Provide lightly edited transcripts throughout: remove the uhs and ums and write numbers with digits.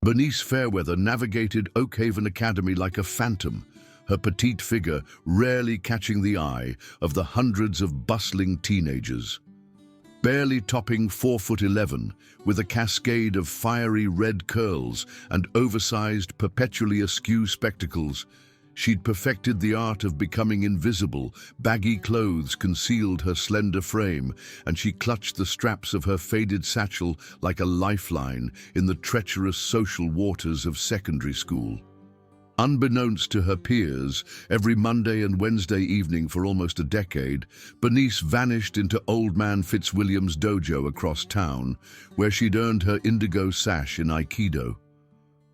Bernice Fairweather navigated Oakhaven Academy like a phantom, her petite figure rarely catching the eye of the hundreds of bustling teenagers. Barely topping 4'11", with a cascade of fiery red curls and oversized, perpetually askew spectacles, she'd perfected the art of becoming invisible. Baggy clothes concealed her slender frame, and she clutched the straps of her faded satchel like a lifeline in the treacherous social waters of secondary school. Unbeknownst to her peers, every Monday and Wednesday evening for almost a decade, Bernice vanished into Old Man Fitzwilliam's dojo across town, where she'd earned her indigo sash in Aikido.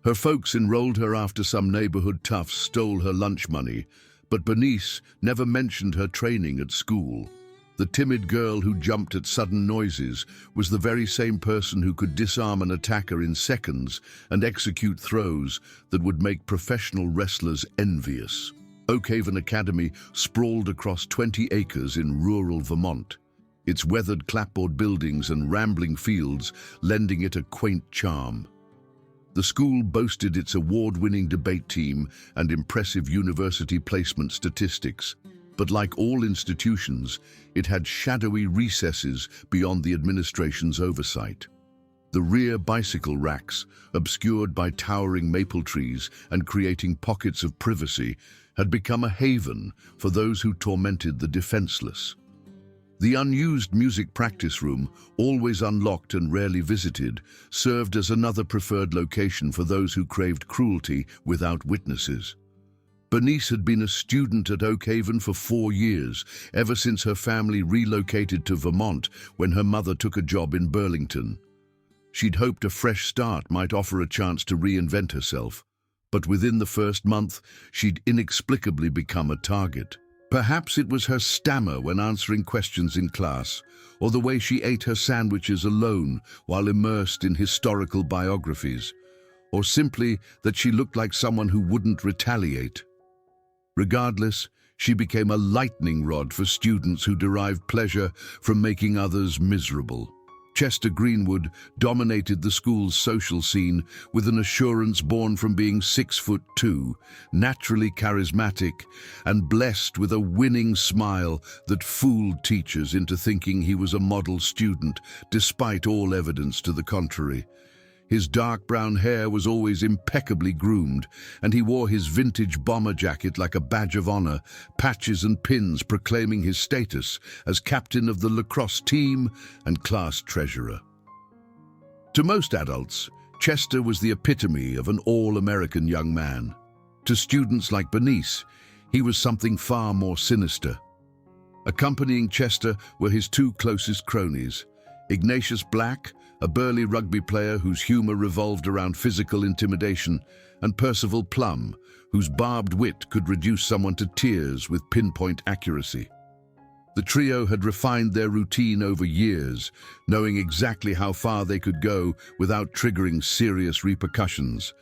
Her folks enrolled her after some neighborhood toughs stole her lunch money, but Bernice never mentioned her training at school. The timid girl who jumped at sudden noises was the very same person who could disarm an attacker in seconds and execute throws that would make professional wrestlers envious. Oakhaven Academy sprawled across 20 acres in rural Vermont, its weathered clapboard buildings and rambling fields lending it a quaint charm. The school boasted its award-winning debate team and impressive university placement statistics, but like all institutions, it had shadowy recesses beyond the administration's oversight. The rear bicycle racks, obscured by towering maple trees and creating pockets of privacy, had become a haven for those who tormented the defenseless. The unused music practice room, always unlocked and rarely visited, served as another preferred location for those who craved cruelty without witnesses. Bernice had been a student at Oakhaven for 4 years, ever since her family relocated to Vermont when her mother took a job in Burlington. She'd hoped a fresh start might offer a chance to reinvent herself, but within the first month, she'd inexplicably become a target. Perhaps it was her stammer when answering questions in class, or the way she ate her sandwiches alone while immersed in historical biographies, or simply that she looked like someone who wouldn't retaliate. Regardless, she became a lightning rod for students who derived pleasure from making others miserable. Chester Greenwood dominated the school's social scene with an assurance born from being 6'2", naturally charismatic, and blessed with a winning smile that fooled teachers into thinking he was a model student, despite all evidence to the contrary. His dark brown hair was always impeccably groomed, and he wore his vintage bomber jacket like a badge of honor, patches and pins proclaiming his status as captain of the lacrosse team and class treasurer. To most adults, Chester was the epitome of an all-American young man. To students like Bernice, he was something far more sinister. Accompanying Chester were his 2 closest cronies, Ignatius Black, a burly rugby player whose humor revolved around physical intimidation, and Percival Plum, whose barbed wit could reduce someone to tears with pinpoint accuracy. The trio had refined their routine over years, knowing exactly how far they could go without triggering serious repercussions.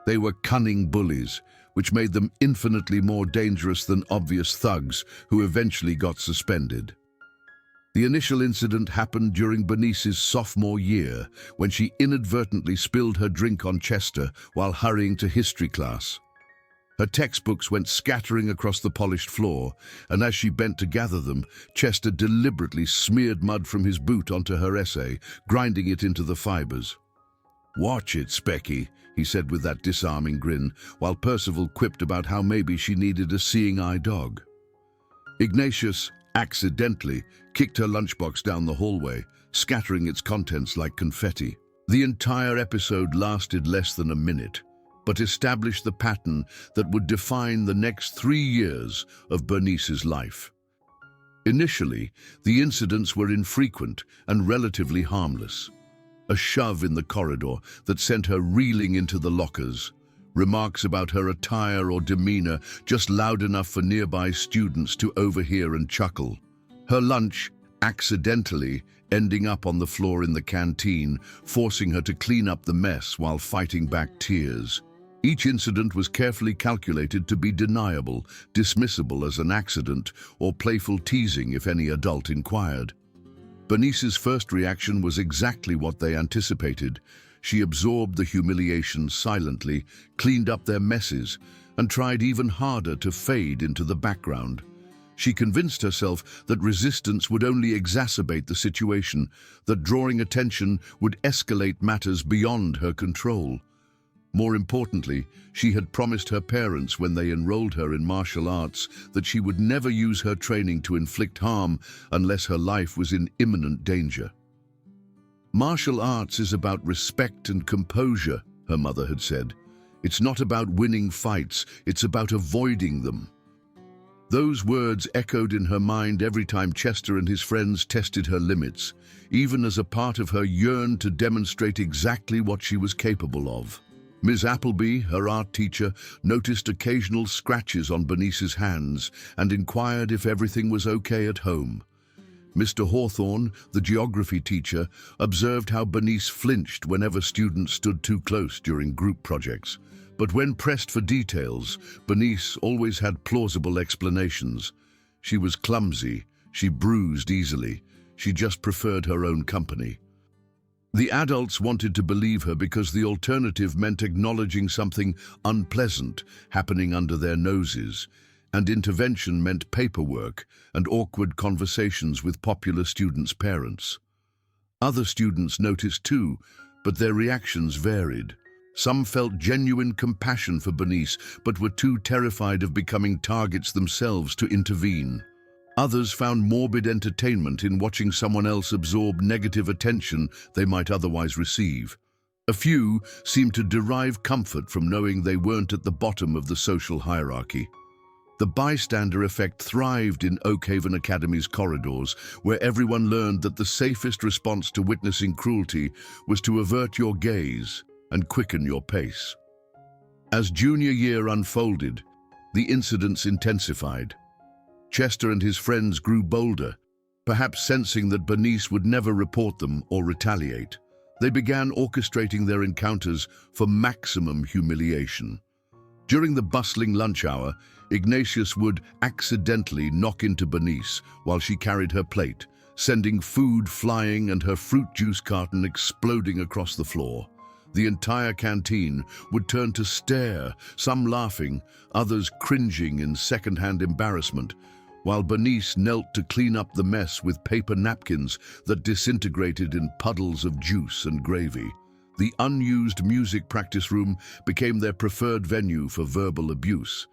They were cunning bullies, which made them infinitely more dangerous than obvious thugs who eventually got suspended. The initial incident happened during Bernice's sophomore year, when she inadvertently spilled her drink on Chester while hurrying to history class. Her textbooks went scattering across the polished floor, and as she bent to gather them, Chester deliberately smeared mud from his boot onto her essay, grinding it into the fibers. "Watch it, Specky," he said with that disarming grin, while Percival quipped about how maybe she needed a seeing-eye dog. Ignatius accidentally kicked her lunchbox down the hallway, scattering its contents like confetti. The entire episode lasted less than a minute, but established the pattern that would define the next 3 years of Bernice's life. Initially, the incidents were infrequent and relatively harmless. A shove in the corridor that sent her reeling into the lockers, remarks about her attire or demeanor just loud enough for nearby students to overhear and chuckle. Her lunch, accidentally, ending up on the floor in the canteen, forcing her to clean up the mess while fighting back tears. Each incident was carefully calculated to be deniable, dismissible as an accident, or playful teasing if any adult inquired. Bernice's first reaction was exactly what they anticipated. She absorbed the humiliation silently, cleaned up their messes, and tried even harder to fade into the background. She convinced herself that resistance would only exacerbate the situation, that drawing attention would escalate matters beyond her control. More importantly, she had promised her parents when they enrolled her in martial arts that she would never use her training to inflict harm unless her life was in imminent danger. "Martial arts is about respect and composure," her mother had said. "It's not about winning fights, it's about avoiding them." Those words echoed in her mind every time Chester and his friends tested her limits, even as a part of her yearned to demonstrate exactly what she was capable of. Ms. Appleby, her art teacher, noticed occasional scratches on Bernice's hands and inquired if everything was okay at home. Mr. Hawthorne, the geography teacher, observed how Bernice flinched whenever students stood too close during group projects. But when pressed for details, Bernice always had plausible explanations. She was clumsy, she bruised easily, she just preferred her own company. The adults wanted to believe her because the alternative meant acknowledging something unpleasant happening under their noses, and intervention meant paperwork and awkward conversations with popular students' parents. Other students noticed too, but their reactions varied. Some felt genuine compassion for Bernice, but were too terrified of becoming targets themselves to intervene. Others found morbid entertainment in watching someone else absorb negative attention they might otherwise receive. A few seemed to derive comfort from knowing they weren't at the bottom of the social hierarchy. The bystander effect thrived in Oakhaven Academy's corridors, where everyone learned that the safest response to witnessing cruelty was to avert your gaze and quicken your pace. As junior year unfolded, the incidents intensified. Chester and his friends grew bolder, perhaps sensing that Bernice would never report them or retaliate. They began orchestrating their encounters for maximum humiliation. During the bustling lunch hour, Ignatius would accidentally knock into Bernice while she carried her plate, sending food flying and her fruit juice carton exploding across the floor. The entire canteen would turn to stare, some laughing, others cringing in second-hand embarrassment, while Bernice knelt to clean up the mess with paper napkins that disintegrated in puddles of juice and gravy. The unused music practice room became their preferred venue for verbal abuse.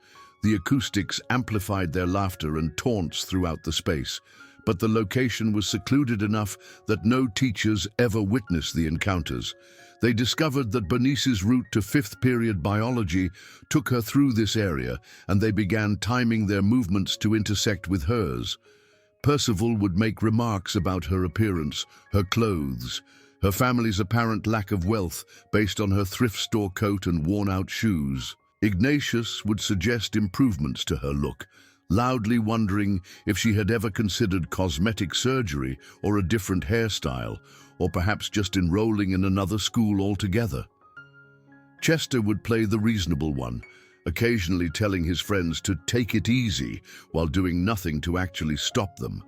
The acoustics amplified their laughter and taunts throughout the space, but the location was secluded enough that no teachers ever witnessed the encounters. They discovered that Bernice's route to fifth period biology took her through this area, and they began timing their movements to intersect with hers. Percival would make remarks about her appearance, her clothes, her family's apparent lack of wealth based on her thrift store coat and worn-out shoes. Ignatius would suggest improvements to her look, loudly wondering if she had ever considered cosmetic surgery or a different hairstyle, or perhaps just enrolling in another school altogether. Chester would play the reasonable one, occasionally telling his friends to take it easy while doing nothing to actually stop them.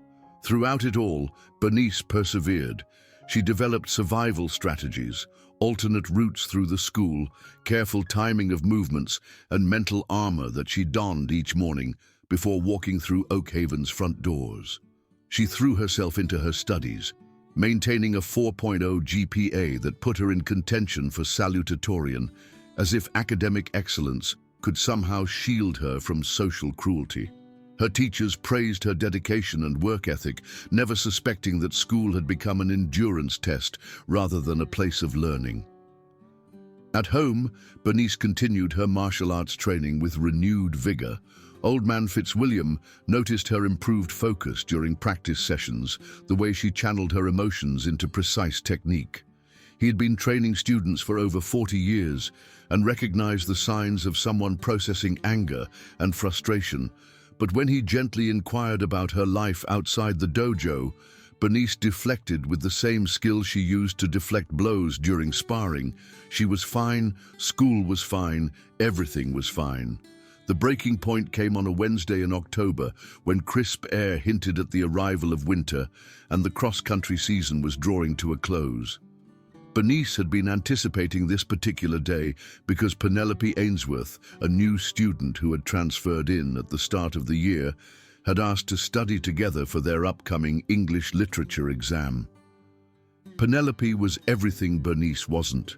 Throughout it all, Bernice persevered. She developed survival strategies, alternate routes through the school, careful timing of movements, and mental armor that she donned each morning before walking through Oakhaven's front doors. She threw herself into her studies, maintaining a 4.0 GPA that put her in contention for salutatorian, as if academic excellence could somehow shield her from social cruelty. Her teachers praised her dedication and work ethic, never suspecting that school had become an endurance test rather than a place of learning. At home, Bernice continued her martial arts training with renewed vigor. Old Man Fitzwilliam noticed her improved focus during practice sessions, the way she channeled her emotions into precise technique. He had been training students for over 40 years and recognized the signs of someone processing anger and frustration. But when he gently inquired about her life outside the dojo, Bernice deflected with the same skill she used to deflect blows during sparring. She was fine, school was fine, everything was fine. The breaking point came on a Wednesday in October when crisp air hinted at the arrival of winter and the cross-country season was drawing to a close. Bernice had been anticipating this particular day because Penelope Ainsworth, a new student who had transferred in at the start of the year, had asked to study together for their upcoming English literature exam. Penelope was everything Bernice wasn't.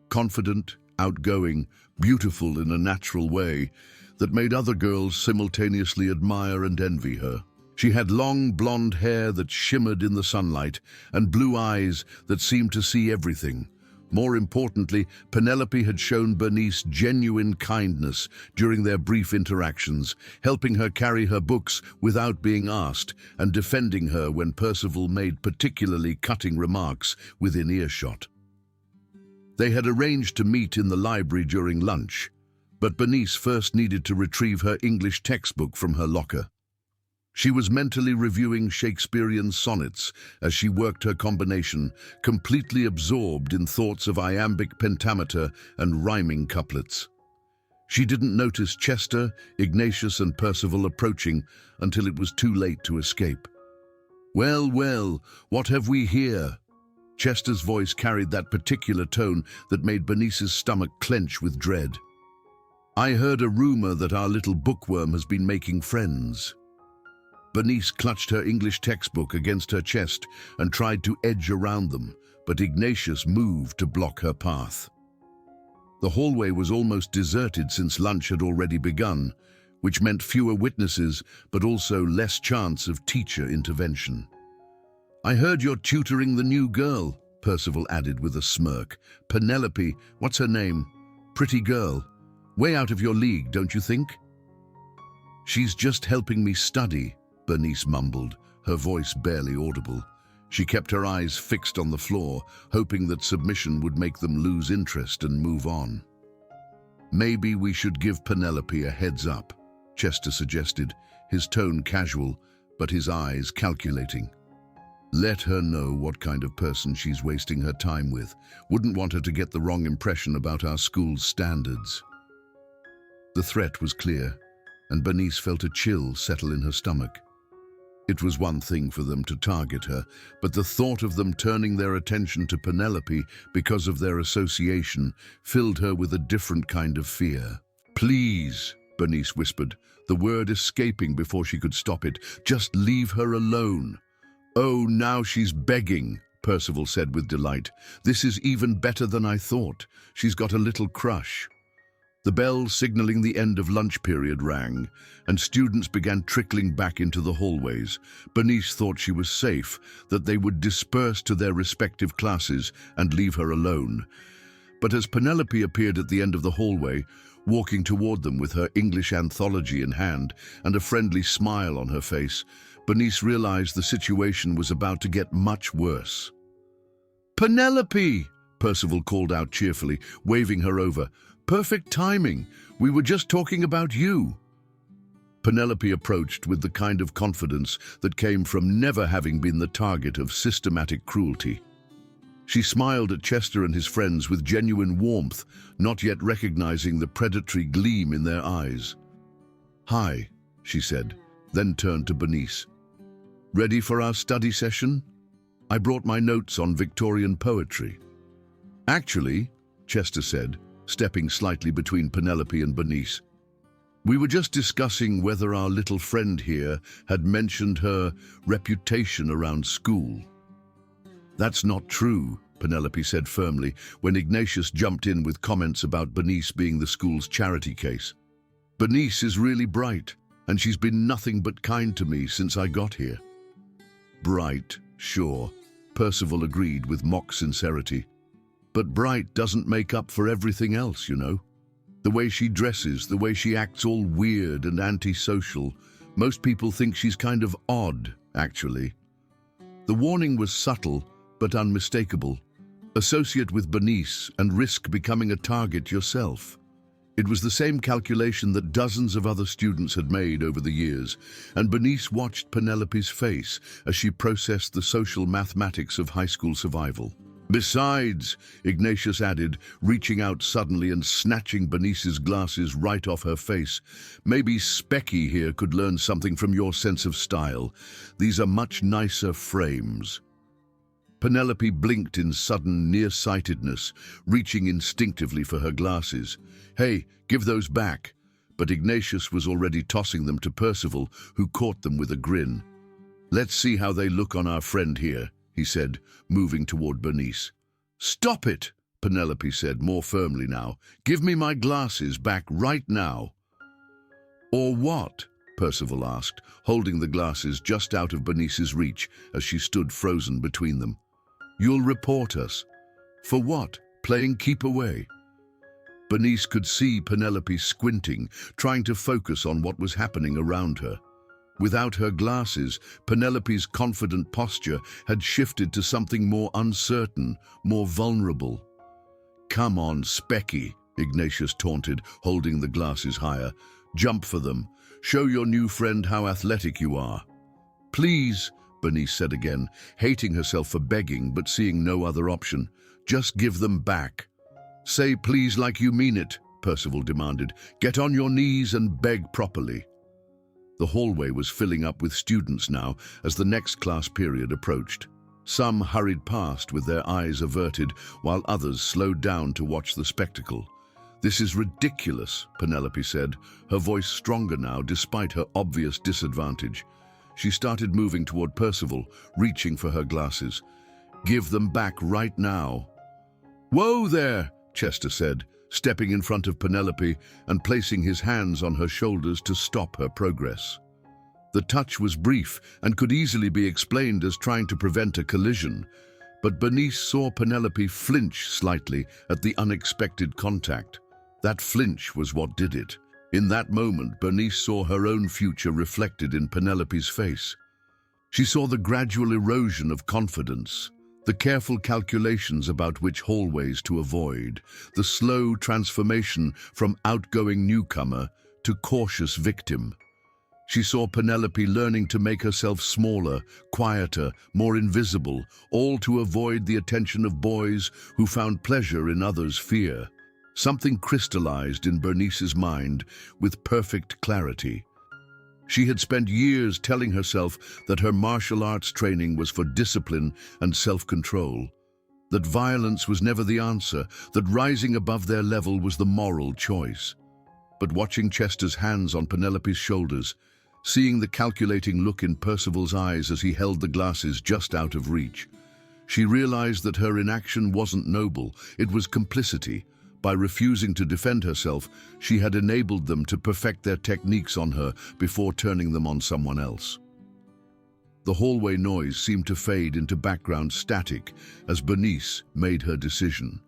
Confident, outgoing, beautiful in a natural way that made other girls simultaneously admire and envy her. She had long blonde hair that shimmered in the sunlight and blue eyes that seemed to see everything. More importantly, Penelope had shown Bernice genuine kindness during their brief interactions, helping her carry her books without being asked and defending her when Percival made particularly cutting remarks within earshot. They had arranged to meet in the library during lunch, but Bernice first needed to retrieve her English textbook from her locker. She was mentally reviewing Shakespearean sonnets as she worked her combination, completely absorbed in thoughts of iambic pentameter and rhyming couplets. She didn't notice Chester, Ignatius, and Percival approaching until it was too late to escape. "Well, well, what have we here?" Chester's voice carried that particular tone that made Bernice's stomach clench with dread. "I heard a rumor that our little bookworm has been making friends." Bernice clutched her English textbook against her chest and tried to edge around them, but Ignatius moved to block her path. The hallway was almost deserted since lunch had already begun, which meant fewer witnesses but also less chance of teacher intervention. "I heard you're tutoring the new girl," Percival added with a smirk. "Penelope, what's her name? Pretty girl. Way out of your league, don't you think?" "She's just helping me study," Bernice mumbled, her voice barely audible. She kept her eyes fixed on the floor, hoping that submission would make them lose interest and move on. "Maybe we should give Penelope a heads up," Chester suggested, his tone casual, but his eyes calculating. "Let her know what kind of person she's wasting her time with. Wouldn't want her to get the wrong impression about our school's standards." The threat was clear, and Bernice felt a chill settle in her stomach. It was one thing for them to target her, but the thought of them turning their attention to Penelope because of their association filled her with a different kind of fear. "Please," Bernice whispered, the word escaping before she could stop it, "just leave her alone." "Oh, now she's begging," Percival said with delight. "This is even better than I thought. She's got a little crush." The bell signaling the end of lunch period rang, and students began trickling back into the hallways. Bernice thought she was safe, that they would disperse to their respective classes and leave her alone. But as Penelope appeared at the end of the hallway, walking toward them with her English anthology in hand and a friendly smile on her face, Bernice realized the situation was about to get much worse. "Penelope!" Percival called out cheerfully, waving her over. "Perfect timing. We were just talking about you." Penelope approached with the kind of confidence that came from never having been the target of systematic cruelty. She smiled at Chester and his friends with genuine warmth, not yet recognizing the predatory gleam in their eyes. "Hi," she said, then turned to Bernice. "Ready for our study session? I brought my notes on Victorian poetry." "Actually," Chester said, stepping slightly between Penelope and Bernice, "we were just discussing whether our little friend here had mentioned her reputation around school." "That's not true," Penelope said firmly, when Ignatius jumped in with comments about Bernice being the school's charity case. "Bernice is really bright, and she's been nothing but kind to me since I got here." "Bright, sure," Percival agreed with mock sincerity. "But bright doesn't make up for everything else, you know. The way she dresses, the way she acts all weird and antisocial. Most people think she's kind of odd, actually." The warning was subtle, but unmistakable. Associate with Bernice and risk becoming a target yourself. It was the same calculation that dozens of other students had made over the years, and Bernice watched Penelope's face as she processed the social mathematics of high school survival. "Besides," Ignatius added, reaching out suddenly and snatching Bernice's glasses right off her face, "maybe Specky here could learn something from your sense of style. These are much nicer frames." Penelope blinked in sudden nearsightedness, reaching instinctively for her glasses. "Hey, give those back." But Ignatius was already tossing them to Percival, who caught them with a grin. "Let's see how they look on our friend here," he said, moving toward Bernice. "Stop it," Penelope said, more firmly now. "Give me my glasses back right now." "Or what?" Percival asked, holding the glasses just out of Bernice's reach as she stood frozen between them. "You'll report us." "For what? Playing keep away?" Bernice could see Penelope squinting, trying to focus on what was happening around her. Without her glasses, Penelope's confident posture had shifted to something more uncertain, more vulnerable. "Come on, Specky," Ignatius taunted, holding the glasses higher. "Jump for them. Show your new friend how athletic you are." "Please," Bernice said again, hating herself for begging but seeing no other option. "Just give them back." "Say please like you mean it," Percival demanded. "Get on your knees and beg properly." The hallway was filling up with students now as the next class period approached. Some hurried past with their eyes averted, while others slowed down to watch the spectacle. "This is ridiculous," Penelope said, her voice stronger now despite her obvious disadvantage. She started moving toward Percival, reaching for her glasses. "Give them back right now." "Whoa there," Chester said, stepping in front of Penelope and placing his hands on her shoulders to stop her progress. The touch was brief and could easily be explained as trying to prevent a collision, but Bernice saw Penelope flinch slightly at the unexpected contact. That flinch was what did it. In that moment, Bernice saw her own future reflected in Penelope's face. She saw the gradual erosion of confidence, the careful calculations about which hallways to avoid, the slow transformation from outgoing newcomer to cautious victim. She saw Penelope learning to make herself smaller, quieter, more invisible, all to avoid the attention of boys who found pleasure in others' fear. Something crystallized in Bernice's mind with perfect clarity. She had spent years telling herself that her martial arts training was for discipline and self-control, that violence was never the answer, that rising above their level was the moral choice. But watching Chester's hands on Penelope's shoulders, seeing the calculating look in Percival's eyes as he held the glasses just out of reach, she realized that her inaction wasn't noble, it was complicity. By refusing to defend herself, she had enabled them to perfect their techniques on her before turning them on someone else. The hallway noise seemed to fade into background static as Bernice made her decision.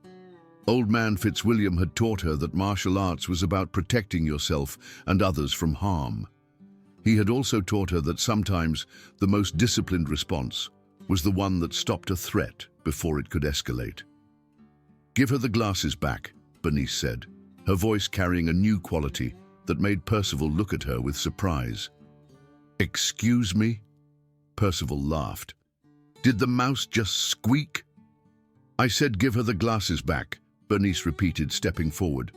Old man Fitzwilliam had taught her that martial arts was about protecting yourself and others from harm. He had also taught her that sometimes the most disciplined response was the one that stopped a threat before it could escalate. "Give her the glasses back," Bernice said, her voice carrying a new quality that made Percival look at her with surprise. "Excuse me?" Percival laughed. "Did the mouse just squeak?" "I said give her the glasses back," Bernice repeated, stepping forward.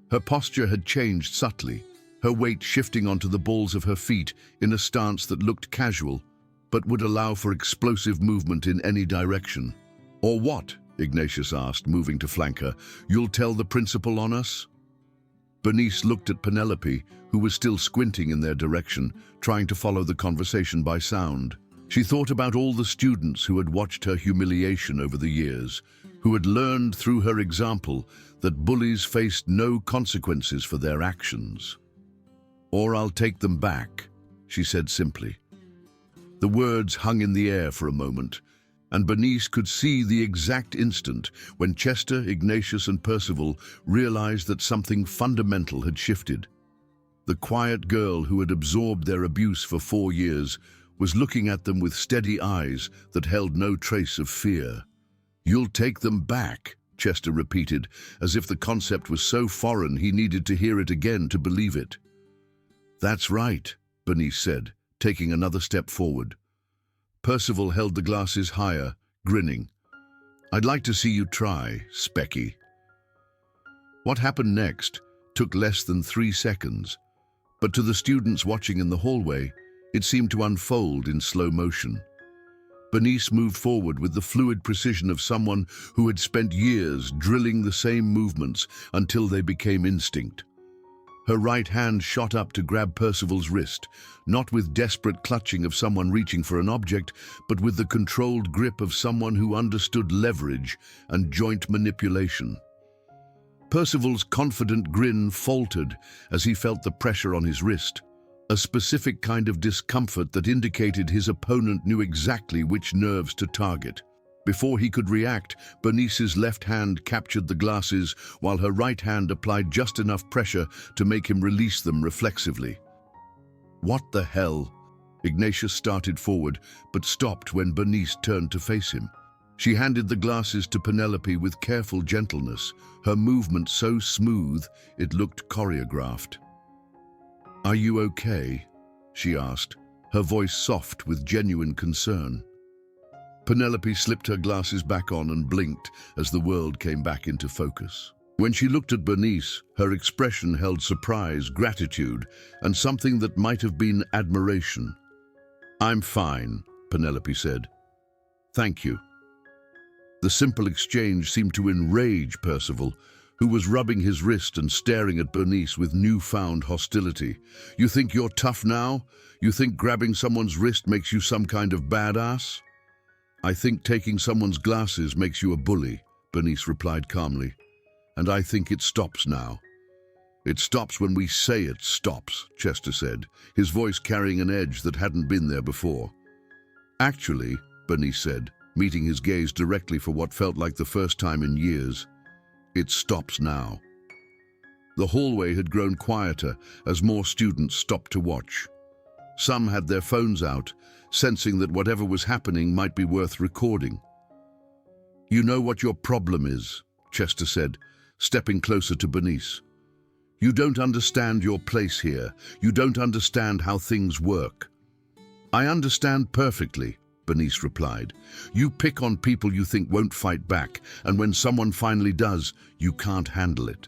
Her posture had changed subtly, her weight shifting onto the balls of her feet in a stance that looked casual, but would allow for explosive movement in any direction. "Or what?" Ignatius asked, moving to flank her. "You'll tell the principal on us?" Bernice looked at Penelope, who was still squinting in their direction, trying to follow the conversation by sound. She thought about all the students who had watched her humiliation over the years, who had learned through her example that bullies faced no consequences for their actions. "Or I'll take them back," she said simply. The words hung in the air for a moment, and Bernice could see the exact instant when Chester, Ignatius, and Percival realized that something fundamental had shifted. The quiet girl who had absorbed their abuse for 4 years was looking at them with steady eyes that held no trace of fear. "You'll take them back," Chester repeated, as if the concept was so foreign he needed to hear it again to believe it. "That's right," Bernice said, taking another step forward. Percival held the glasses higher, grinning. "I'd like to see you try, Specky." What happened next took less than 3 seconds, but to the students watching in the hallway, it seemed to unfold in slow motion. Bernice moved forward with the fluid precision of someone who had spent years drilling the same movements until they became instinct. Her right hand shot up to grab Percival's wrist, not with desperate clutching of someone reaching for an object, but with the controlled grip of someone who understood leverage and joint manipulation. Percival's confident grin faltered as he felt the pressure on his wrist, a specific kind of discomfort that indicated his opponent knew exactly which nerves to target. Before he could react, Bernice's left hand captured the glasses while her right hand applied just enough pressure to make him release them reflexively. What the hell? Ignatius started forward, but stopped when Bernice turned to face him. She handed the glasses to Penelope with careful gentleness, her movement so smooth it looked choreographed. "Are you okay?" she asked, her voice soft with genuine concern. Penelope slipped her glasses back on and blinked as the world came back into focus. When she looked at Bernice, her expression held surprise, gratitude, and something that might have been admiration. "I'm fine," Penelope said. "Thank you." The simple exchange seemed to enrage Percival, who was rubbing his wrist and staring at Bernice with newfound hostility. "You think you're tough now? You think grabbing someone's wrist makes you some kind of badass?" "I think taking someone's glasses makes you a bully," Bernice replied calmly. "And I think it stops now." "It stops when we say it stops," Chester said, his voice carrying an edge that hadn't been there before. "Actually," Bernice said, meeting his gaze directly for what felt like the first time in years, "it stops now." The hallway had grown quieter as more students stopped to watch. Some had their phones out, sensing that whatever was happening might be worth recording. "You know what your problem is," Chester said, stepping closer to Bernice. "You don't understand your place here. You don't understand how things work." "I understand perfectly," Bernice replied. "You pick on people you think won't fight back, and when someone finally does, you can't handle it."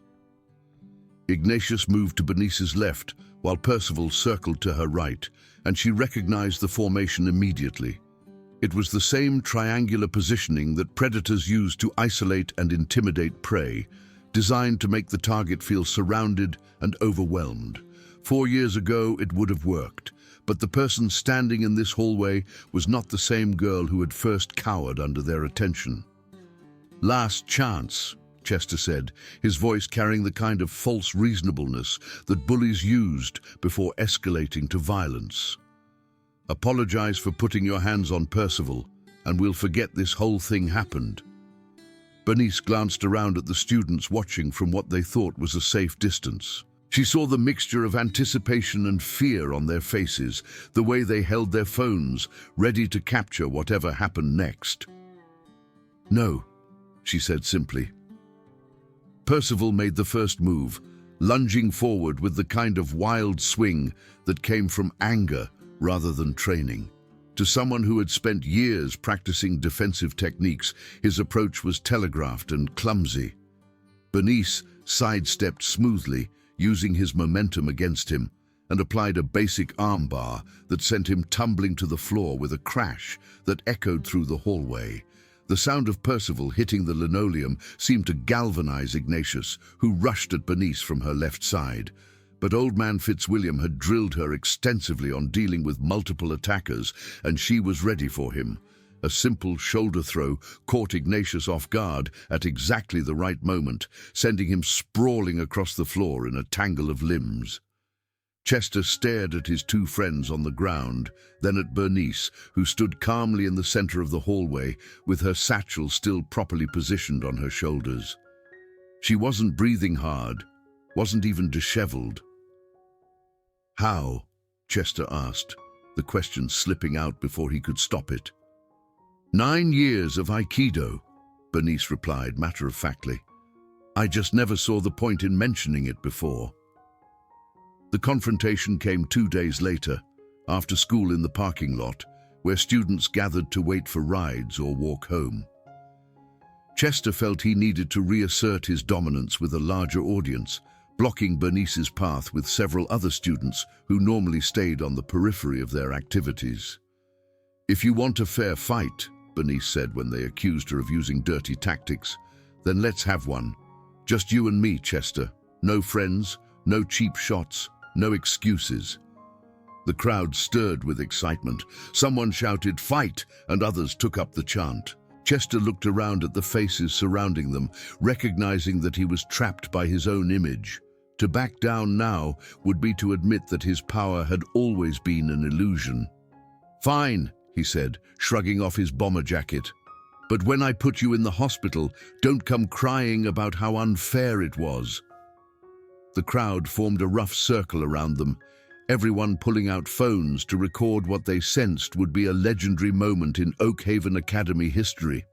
Ignatius moved to Bernice's left, while Percival circled to her right, and she recognized the formation immediately. It was the same triangular positioning that predators use to isolate and intimidate prey, designed to make the target feel surrounded and overwhelmed. 4 years ago, it would have worked, but the person standing in this hallway was not the same girl who had first cowered under their attention. "Last chance," Chester said, his voice carrying the kind of false reasonableness that bullies used before escalating to violence. "Apologize for putting your hands on Percival, and we'll forget this whole thing happened." Bernice glanced around at the students watching from what they thought was a safe distance. She saw the mixture of anticipation and fear on their faces, the way they held their phones, ready to capture whatever happened next. "No," she said simply. Percival made the first move, lunging forward with the kind of wild swing that came from anger rather than training. To someone who had spent years practicing defensive techniques, his approach was telegraphed and clumsy. Bernice sidestepped smoothly, using his momentum against him, and applied a basic armbar that sent him tumbling to the floor with a crash that echoed through the hallway. The sound of Percival hitting the linoleum seemed to galvanize Ignatius, who rushed at Bernice from her left side. But Old Man Fitzwilliam had drilled her extensively on dealing with multiple attackers, and she was ready for him. A simple shoulder throw caught Ignatius off guard at exactly the right moment, sending him sprawling across the floor in a tangle of limbs. Chester stared at his two friends on the ground, then at Bernice, who stood calmly in the center of the hallway, with her satchel still properly positioned on her shoulders. She wasn't breathing hard, wasn't even disheveled. "How?" Chester asked, the question slipping out before he could stop it. 9 years of Aikido," Bernice replied matter-of-factly. "I just never saw the point in mentioning it before." The confrontation came 2 days later, after school in the parking lot, where students gathered to wait for rides or walk home. Chester felt he needed to reassert his dominance with a larger audience, blocking Bernice's path with several other students who normally stayed on the periphery of their activities. "If you want a fair fight," Bernice said when they accused her of using dirty tactics, "then let's have one. Just you and me, Chester. No friends, no cheap shots, no excuses." The crowd stirred with excitement. Someone shouted, "Fight!" and others took up the chant. Chester looked around at the faces surrounding them, recognizing that he was trapped by his own image. To back down now would be to admit that his power had always been an illusion. "Fine," he said, shrugging off his bomber jacket. "But when I put you in the hospital, don't come crying about how unfair it was." The crowd formed a rough circle around them, everyone pulling out phones to record what they sensed would be a legendary moment in Oakhaven Academy history.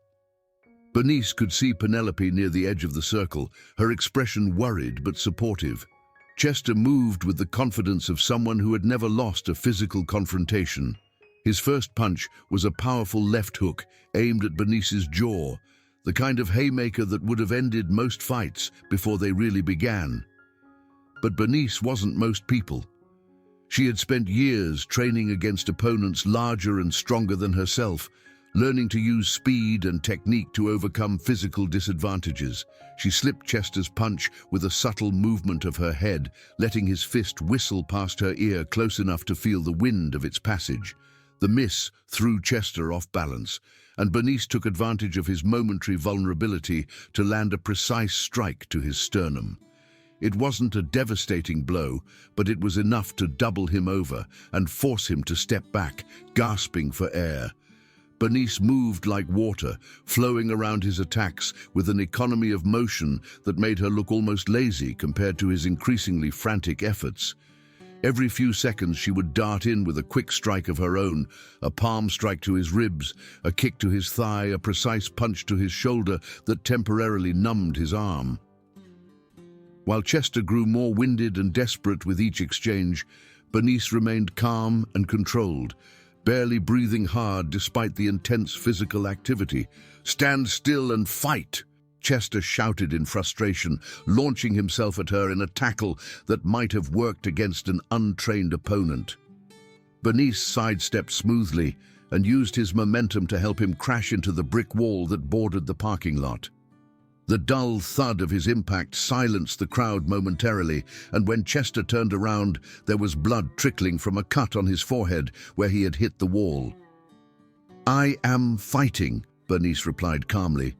Bernice could see Penelope near the edge of the circle, her expression worried but supportive. Chester moved with the confidence of someone who had never lost a physical confrontation. His first punch was a powerful left hook aimed at Bernice's jaw, the kind of haymaker that would have ended most fights before they really began. But Bernice wasn't most people. She had spent years training against opponents larger and stronger than herself, learning to use speed and technique to overcome physical disadvantages. She slipped Chester's punch with a subtle movement of her head, letting his fist whistle past her ear close enough to feel the wind of its passage. The miss threw Chester off balance, and Bernice took advantage of his momentary vulnerability to land a precise strike to his sternum. It wasn't a devastating blow, but it was enough to double him over and force him to step back, gasping for air. Bernice moved like water, flowing around his attacks with an economy of motion that made her look almost lazy compared to his increasingly frantic efforts. Every few seconds she would dart in with a quick strike of her own, a palm strike to his ribs, a kick to his thigh, a precise punch to his shoulder that temporarily numbed his arm. While Chester grew more winded and desperate with each exchange, Bernice remained calm and controlled, barely breathing hard despite the intense physical activity. "Stand still and fight!" Chester shouted in frustration, launching himself at her in a tackle that might have worked against an untrained opponent. Bernice sidestepped smoothly and used his momentum to help him crash into the brick wall that bordered the parking lot. The dull thud of his impact silenced the crowd momentarily, and when Chester turned around, there was blood trickling from a cut on his forehead where he had hit the wall. "I am fighting," Bernice replied calmly.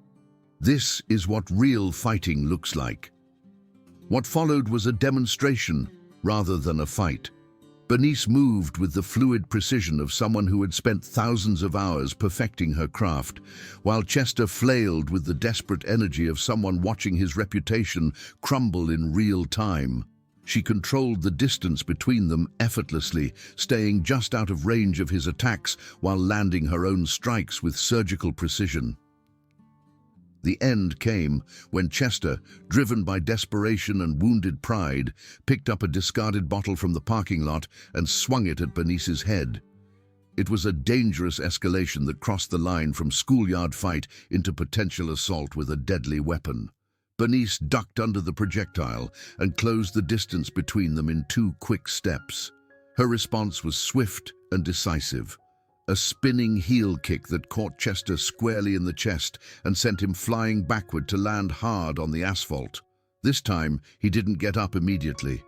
"This is what real fighting looks like." What followed was a demonstration rather than a fight. Bernice moved with the fluid precision of someone who had spent thousands of hours perfecting her craft, while Chester flailed with the desperate energy of someone watching his reputation crumble in real time. She controlled the distance between them effortlessly, staying just out of range of his attacks while landing her own strikes with surgical precision. The end came when Chester, driven by desperation and wounded pride, picked up a discarded bottle from the parking lot and swung it at Bernice's head. It was a dangerous escalation that crossed the line from schoolyard fight into potential assault with a deadly weapon. Bernice ducked under the projectile and closed the distance between them in 2 quick steps. Her response was swift and decisive. A spinning heel kick that caught Chester squarely in the chest and sent him flying backward to land hard on the asphalt. This time, he didn't get up immediately.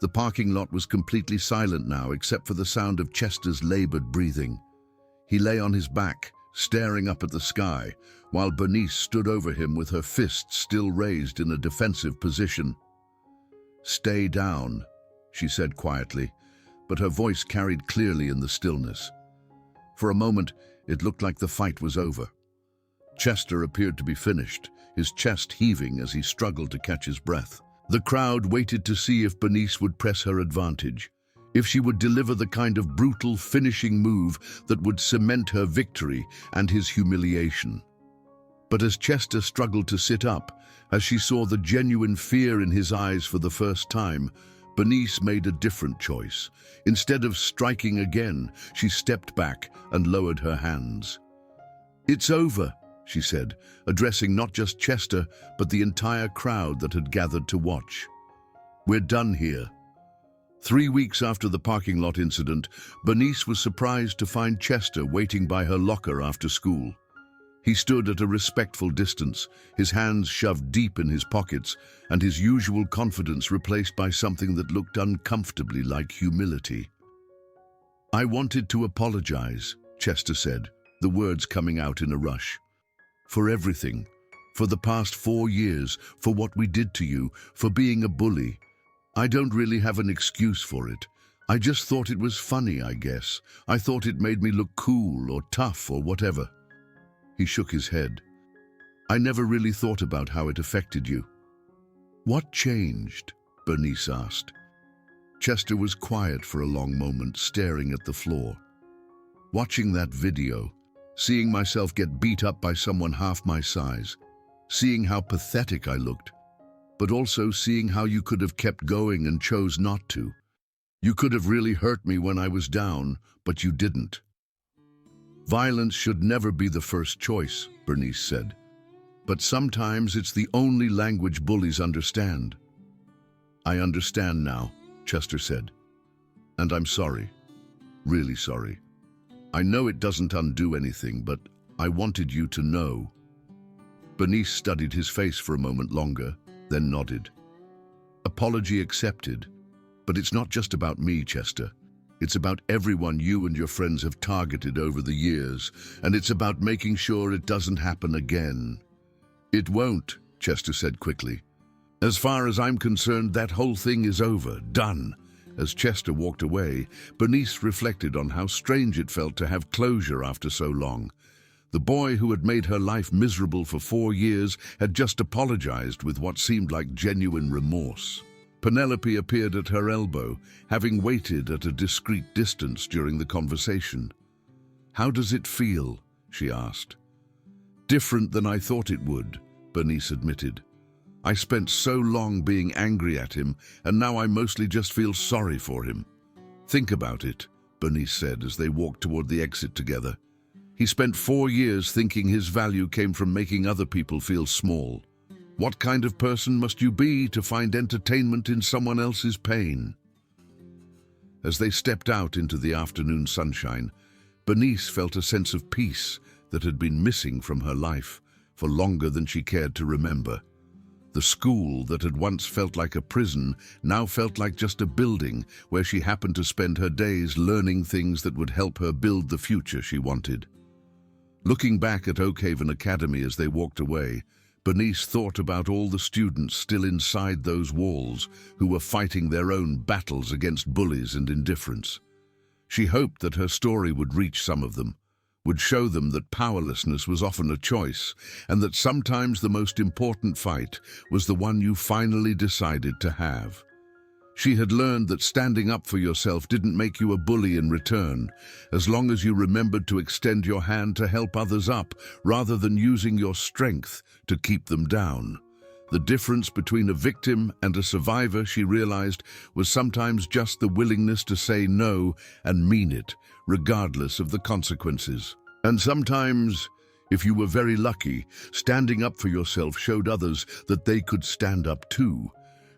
The parking lot was completely silent now, except for the sound of Chester's labored breathing. He lay on his back, staring up at the sky, while Bernice stood over him with her fists still raised in a defensive position. "Stay down," she said quietly, but her voice carried clearly in the stillness. For a moment, it looked like the fight was over. Chester appeared to be finished, his chest heaving as he struggled to catch his breath. The crowd waited to see if Bernice would press her advantage, if she would deliver the kind of brutal finishing move that would cement her victory and his humiliation. But as Chester struggled to sit up, as she saw the genuine fear in his eyes for the first time, Bernice made a different choice. Instead of striking again, she stepped back and lowered her hands. "It's over," she said, addressing not just Chester, but the entire crowd that had gathered to watch. "We're done here." 3 weeks after the parking lot incident, Bernice was surprised to find Chester waiting by her locker after school. He stood at a respectful distance, his hands shoved deep in his pockets, and his usual confidence replaced by something that looked uncomfortably like humility. "I wanted to apologize," Chester said, the words coming out in a rush. "For everything. For the past 4 years, for what we did to you, for being a bully. I don't really have an excuse for it. I just thought it was funny, I guess. I thought it made me look cool or tough or whatever." He shook his head. "I never really thought about how it affected you." "What changed?" Bernice asked. Chester was quiet for a long moment, staring at the floor. "Watching that video, seeing myself get beat up by someone half my size, seeing how pathetic I looked, but also seeing how you could have kept going and chose not to. You could have really hurt me when I was down, but you didn't." "Violence should never be the first choice," Bernice said. "But sometimes it's the only language bullies understand." "I understand now," Chester said. "And I'm sorry. Really sorry. I know it doesn't undo anything, but I wanted you to know." Bernice studied his face for a moment longer, then nodded. "Apology accepted. But it's not just about me, Chester. It's about everyone you and your friends have targeted over the years, and it's about making sure it doesn't happen again." "It won't," Chester said quickly. "As far as I'm concerned, that whole thing is over, done." As Chester walked away, Bernice reflected on how strange it felt to have closure after so long. The boy who had made her life miserable for 4 years had just apologized with what seemed like genuine remorse. Penelope appeared at her elbow, having waited at a discreet distance during the conversation. "How does it feel?" she asked. "Different than I thought it would," Bernice admitted. "I spent so long being angry at him, and now I mostly just feel sorry for him." "Think about it," Bernice said as they walked toward the exit together. "He spent 4 years thinking his value came from making other people feel small. What kind of person must you be to find entertainment in someone else's pain?" As they stepped out into the afternoon sunshine, Bernice felt a sense of peace that had been missing from her life for longer than she cared to remember. The school that had once felt like a prison now felt like just a building where she happened to spend her days learning things that would help her build the future she wanted. Looking back at Oakhaven Academy as they walked away, Bernice thought about all the students still inside those walls who were fighting their own battles against bullies and indifference. She hoped that her story would reach some of them, would show them that powerlessness was often a choice, and that sometimes the most important fight was the one you finally decided to have. She had learned that standing up for yourself didn't make you a bully in return, as long as you remembered to extend your hand to help others up, rather than using your strength to keep them down. The difference between a victim and a survivor, she realized, was sometimes just the willingness to say no and mean it, regardless of the consequences. And sometimes, if you were very lucky, standing up for yourself showed others that they could stand up too,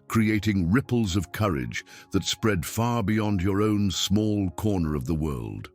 creating ripples of courage that spread far beyond your own small corner of the world.